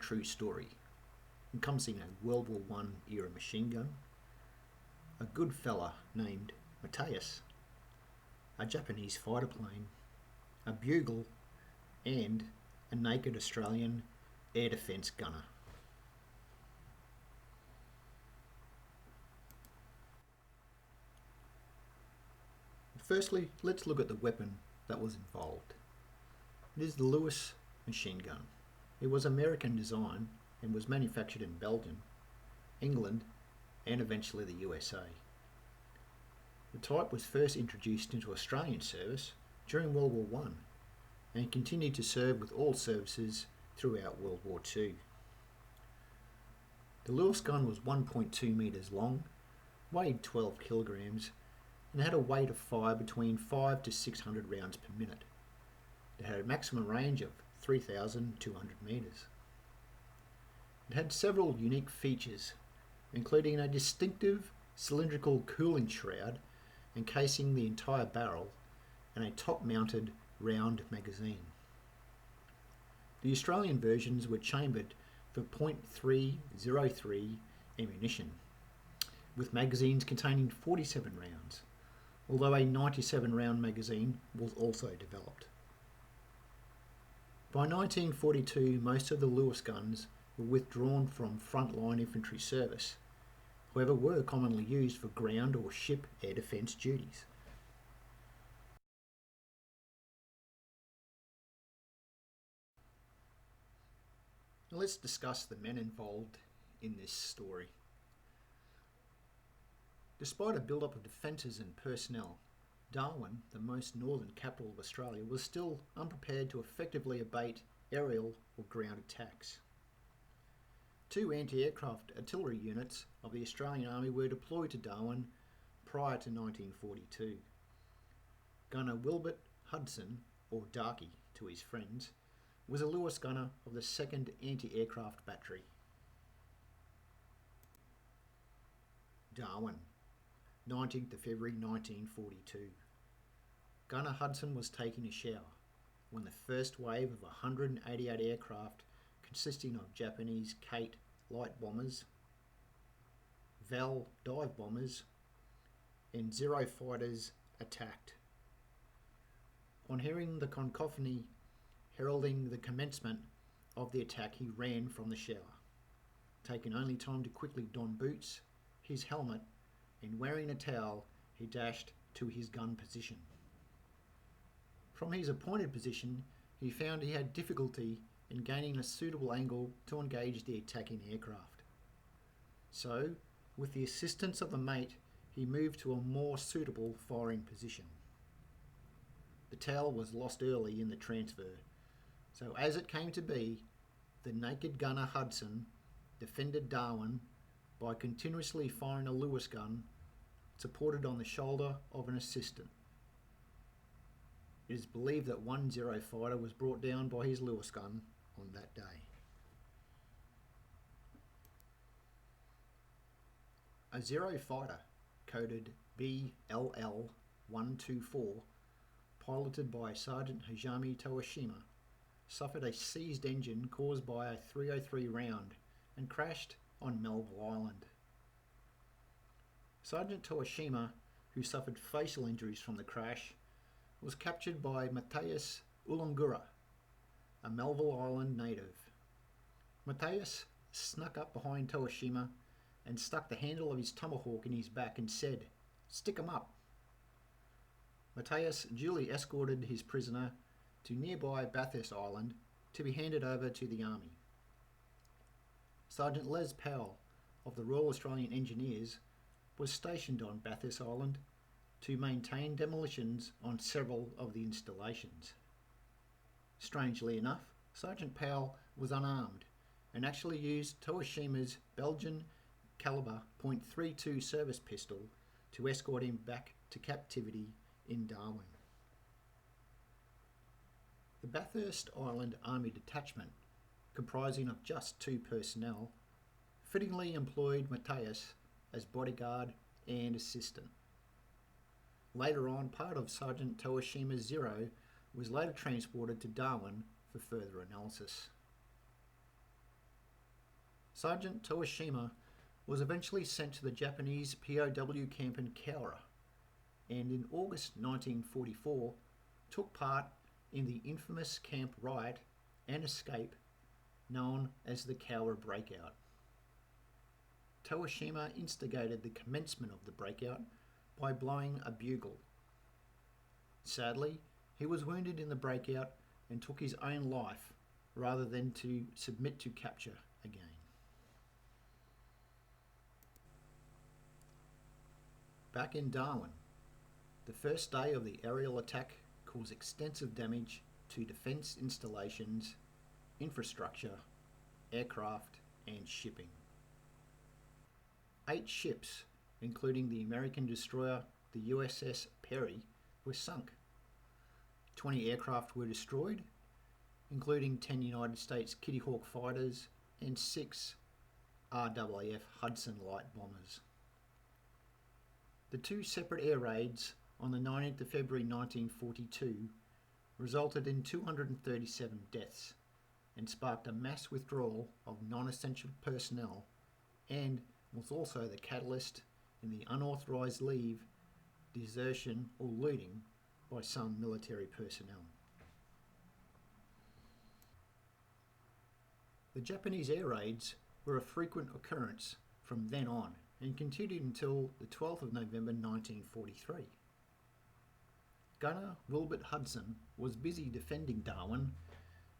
true story, encompassing a World War One era machine gun, a good fella named Matthis, a Japanese fighter plane, a Bugle, and a naked Australian air defence gunner. Firstly, let's look at the weapon that was involved. It is the Lewis machine gun. It was American design and was manufactured in Belgium, England, and eventually the USA. The type was first introduced into Australian service during World War One and continued to serve with all services throughout World War Two. The Lewis gun was 1.2 metres long, weighed 12 kilograms, and had a weight of fire between 5 to 600 rounds per minute. It had a maximum range of 3,200 metres. It had several unique features, including a distinctive cylindrical cooling shroud encasing the entire barrel and a top-mounted round magazine. The Australian versions were chambered for .303 ammunition, with magazines containing 47 rounds, although a 97 round magazine was also developed. By 1942, most of the Lewis guns were withdrawn from frontline infantry service, however were commonly used for ground or ship air defence duties. Now let's discuss the men involved in this story. Despite a build-up of defences and personnel, Darwin, the most northern capital of Australia, was still unprepared to effectively abate aerial or ground attacks. 2 anti-aircraft artillery units of the Australian Army were deployed to Darwin prior to 1942. Gunner Wilbert Hudson, or Darky to his friends, was a Lewis gunner of the 2nd Anti-Aircraft Battery. Darwin, 19th of February 1942. Gunner Hudson was taking a shower when the first wave of 188 aircraft consisting of Japanese Kate light bombers, Val dive bombers, and Zero fighters attacked. On hearing the cacophony heralding the commencement of the attack, he ran from the shower, taking only time to quickly don boots, his helmet, and wearing a towel, he dashed to his gun position. From his appointed position, he found he had difficulty in gaining a suitable angle to engage the attacking aircraft. So, with the assistance of a mate, he moved to a more suitable firing position. The towel was lost early in the transfer, so as it came to be, the naked gunner Hudson defended Darwin by continuously firing a Lewis gun supported on the shoulder of an assistant. It is believed that one Zero fighter was brought down by his Lewis gun on that day. A Zero fighter, coded BLL-124, piloted by Sergeant Hajime Toashima, suffered a seized engine caused by a .303 round and crashed on Melville Island. Sergeant Toashima, who suffered facial injuries from the crash, was captured by Matthis Ulungura, a Melville Island native. Matthis snuck up behind Toashima and stuck the handle of his tomahawk in his back and said, "Stick 'em up." Matthis duly escorted his prisoner to nearby Batthurst Island to be handed over to the army. Sergeant Les Powell of the Royal Australian Engineers was stationed on Batthurst Island to maintain demolitions on several of the installations. Strangely enough, Sergeant Powell was unarmed and actually used Toashima's Belgian calibre .32 service pistol to escort him back to captivity in Darwin. The Bathurst Island Army Detachment, comprising of just 2 personnel, fittingly employed Matthis as bodyguard and assistant. Later on, part of Sergeant Toashima's Zero was later transported to Darwin for further analysis. Sergeant Toshima was eventually sent to the Japanese POW camp in Cowra, and in August 1944 took part in the infamous camp riot and escape known as the Cowra Breakout. Toshima instigated the commencement of the breakout by blowing a bugle. Sadly, he was wounded in the breakout and took his own life rather than to submit to capture again. Back in Darwin, the first day of the aerial attack caused extensive damage to defence installations, infrastructure, aircraft and shipping. 8 ships, including the American destroyer the USS Perry, were sunk. 20 aircraft were destroyed, including 10 United States Kitty Hawk fighters and 6 RAAF Hudson light bombers. The 2 separate air raids on the 19th of February 1942 resulted in 237 deaths and sparked a mass withdrawal of non-essential personnel, and was also the catalyst in the unauthorised leave, desertion or looting by some military personnel. The Japanese air raids were a frequent occurrence from then on and continued until the 12th of November 1943. Gunner Wilbert Hudson was busy defending Darwin,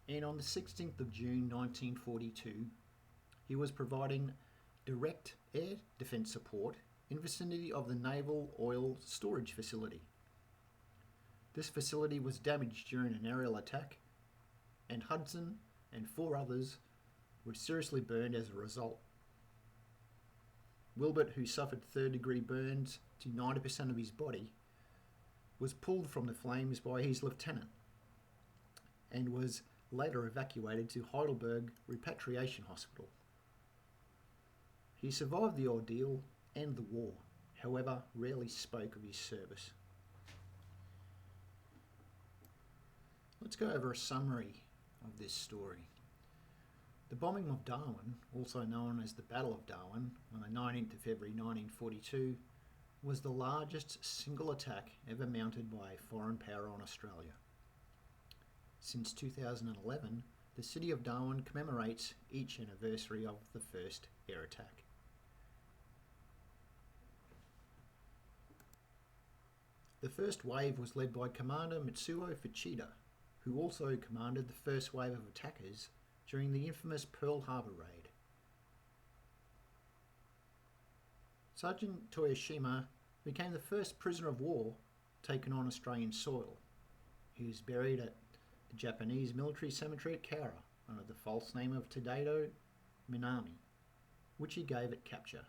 and on the 16th of June 1942 he was providing direct air defence support in vicinity of the Naval Oil Storage Facility. This facility was damaged during an aerial attack, and Hudson and 4 others were seriously burned as a result. Wilbert, who suffered third-degree burns to 90% of his body, was pulled from the flames by his lieutenant and was later evacuated to Heidelberg Repatriation Hospital. He survived the ordeal and the war, however rarely spoke of his service. Let's go over a summary of this story. The bombing of Darwin, also known as the Battle of Darwin, on the 19th of February 1942, was the largest single attack ever mounted by a foreign power on Australia. Since 2011, the city of Darwin commemorates each anniversary of the first air attack. The first wave was led by Commander Mitsuo Fuchida, who also commanded the first wave of attackers during the infamous Pearl Harbor raid. Sergeant Toshima became the first prisoner of war taken on Australian soil. He was buried at the Japanese military cemetery at Cowra under the false name of Tadano Minami, which he gave at capture.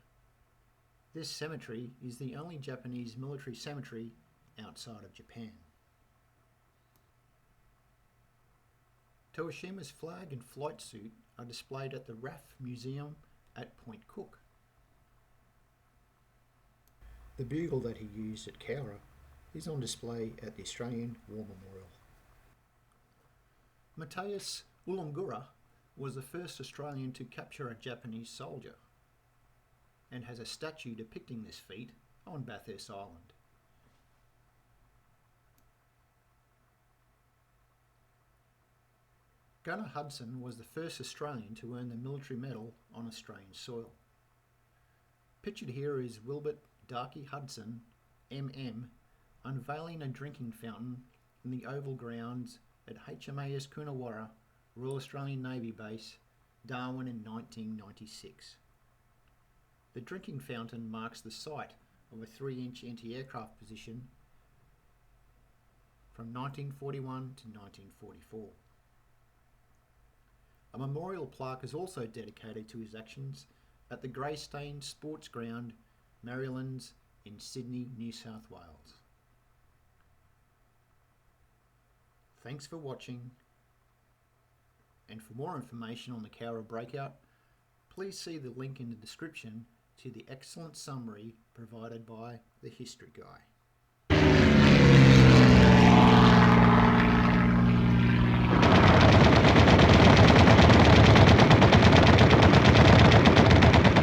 This cemetery is the only Japanese military cemetery outside of Japan. Toshima's flag and flight suit are displayed at the RAF Museum at Point Cook. The bugle that he used at Cowra is on display at the Australian War Memorial. Matthis Ulungura was the first Australian to capture a Japanese soldier and has a statue depicting this feat on Bathurst Island. Gunner Hudson was the first Australian to earn the military medal on Australian soil. Pictured here is Wilbert Darky Hudson, MM, unveiling a drinking fountain in the oval grounds at HMAS Coonawarra, Royal Australian Navy Base, Darwin in 1996. The drinking fountain marks the site of a 3-inch anti-aircraft position from 1941 to 1944. A memorial plaque is also dedicated to his actions at the Greystone Sports Ground, Marylands in Sydney, New South Wales. Thanks for watching, and for more information on the Cowra Breakout, please see the link in the description to the excellent summary provided by the History Guy.